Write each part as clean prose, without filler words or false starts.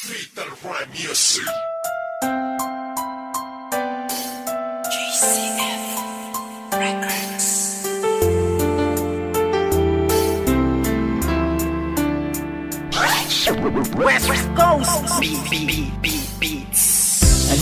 Fatal Rhyme Music. JCF Records. West Coast Beats.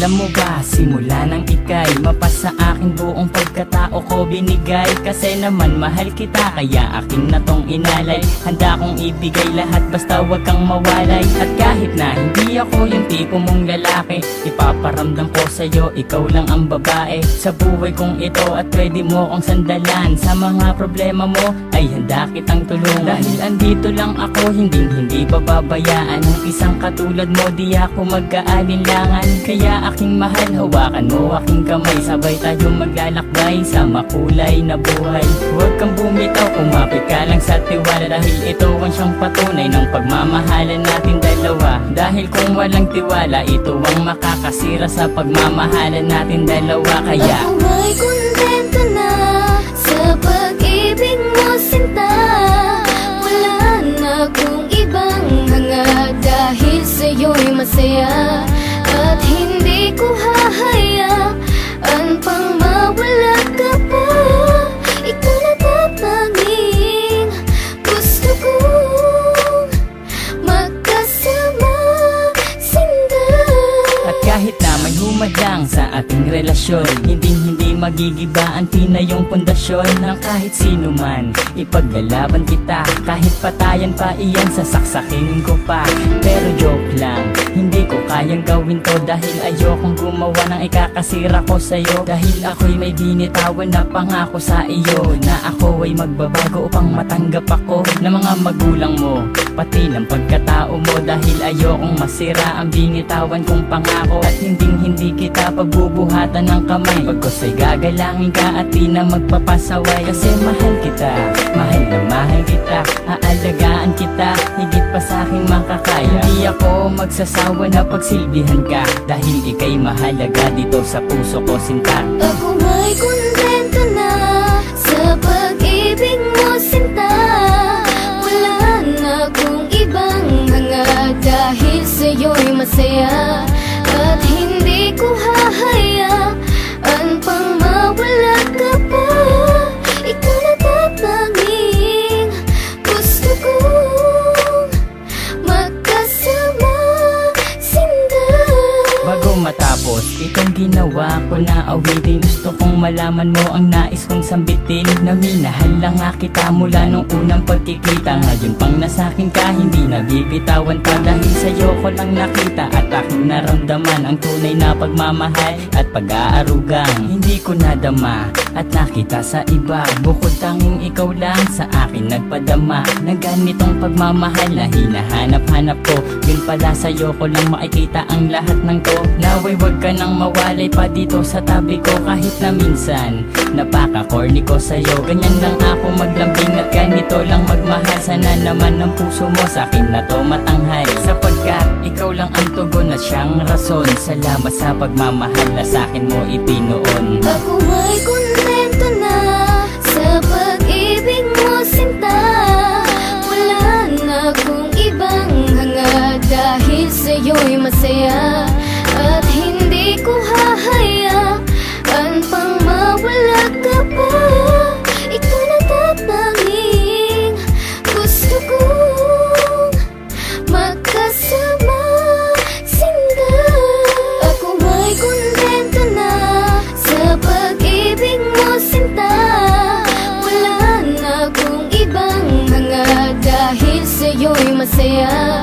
Alam mo ba, simula nang ika'y mapasa akin buong pagkatao ko binigay. Kasi naman mahal kita, kaya akin na tong inalay. Handa kong ibigay lahat basta wag kang mawalay. At kahit na hindi ako yung tipo mong lalaki, ipaparamdam ko sa'yo, ikaw lang ang babae sa buhay kong ito at pwede mo kong sandalan. Sa mga problema mo ay handa kitang tulungan. Dahil andito lang ako, hindi pababayaan ng isang katulad mo, di ako mag-aalinlangan. Kaya aking mahal, hawakan mo aking kamay, sabay tayo maglalakbay sa makulay na buhay. Huwag kang bumitaw, kumapit ka lang sa tiwala, dahil ito ang siyang patunay ng pagmamahalan natin dalawa. Dahil kung walang tiwala, ito ang makakasira sa pagmamahalan natin dalawa. Kaya ako may kontento na sa pag-ibig mo, sinta. Wala na akong ibang hanga, dahil sa'yo'y masaya. At hindi ko hahayaan pang mawala ka pa. Ikaw na tatanging gusto kong magkasama, sinda. at kahit na may humadlang sa ating relasyon, hindi magigiba ang tinayong pundasyon ng kahit sino man. Ipaglalaban kita, kahit patayan pa iyan, sasaksakin ko pa. Pero joke lang, hindi ko kayang gawin to, dahil ayokong gumawa ng ikakasira ko sa'yo. Dahil ako'y may binitawan na pangako sa iyo, na ako ay magbabago upang matanggap ako ng mga magulang mo, pati ng pagkatao mo. Dahil ayokong masira ang binitawan kong pangako, at hindi kita pagbubuhatan ng kamay. Pagkos ay gagalangin ka at di na magpapasaway. Kasi mahal kita, mahal na mahal kita, aalagaan kita higit pa sa aking makakaya. Hindi ako magsasawa na pagsilbihan ka, dahil ika'y mahalaga dito sa puso ko, sinta. Ako may kontento na sa pag-ibig mo, sinta. Wala na akong ibang hanga, dahil sa'yo'y masaya. At hindi ko hahayaan pang mawala ka pa. Ikaw na tatanging gusto kong magkasama, sinda. Bago matapos itong ginawa ko na awitin, gusto kong malaman mo ang nais kong sambitin, na minahal lang nga kita mula nung unang pagkikita. Ngayon pang nasakin ka, hindi nabibitawan pa, dahil sa'yo ko lang nakita at aking naramdaman ang tunay na pagmamahal at pag-aarugang hindi ko nadama at nakita sa iba. Bukod tanging ikaw lang sa akin nagpadama ng ganitong pagmamahal na hinahanap-hanap ko. Yun pala, sa'yo ko lang makikita ang lahat ng to. Naway wag ka nang mawalay pa dito sa tabi ko, kahit na minsan napaka-corny ko sa'yo. Ganyan lang ako maglambing at ganito lang magmahal. Sana naman ang puso mo sa akin na to matanghal, sapagkat ikaw lang ang tugon at siyang rason. Salamat sa pagmamahal na sa akin mo ipinoon. Ako may kontento na sa pag-ibig mo, sinta. Wala na akong ibang hanga, dahil sa'yo'y masaya. At hindi ko hahayaan pang mawala ka pa. Ikaw na tatanging gusto kong magkasama, sinda. Ako may kontento na sa pag-ibig mo, sinta. Wala na akong ibang hanga, dahil sa'yo'y masaya.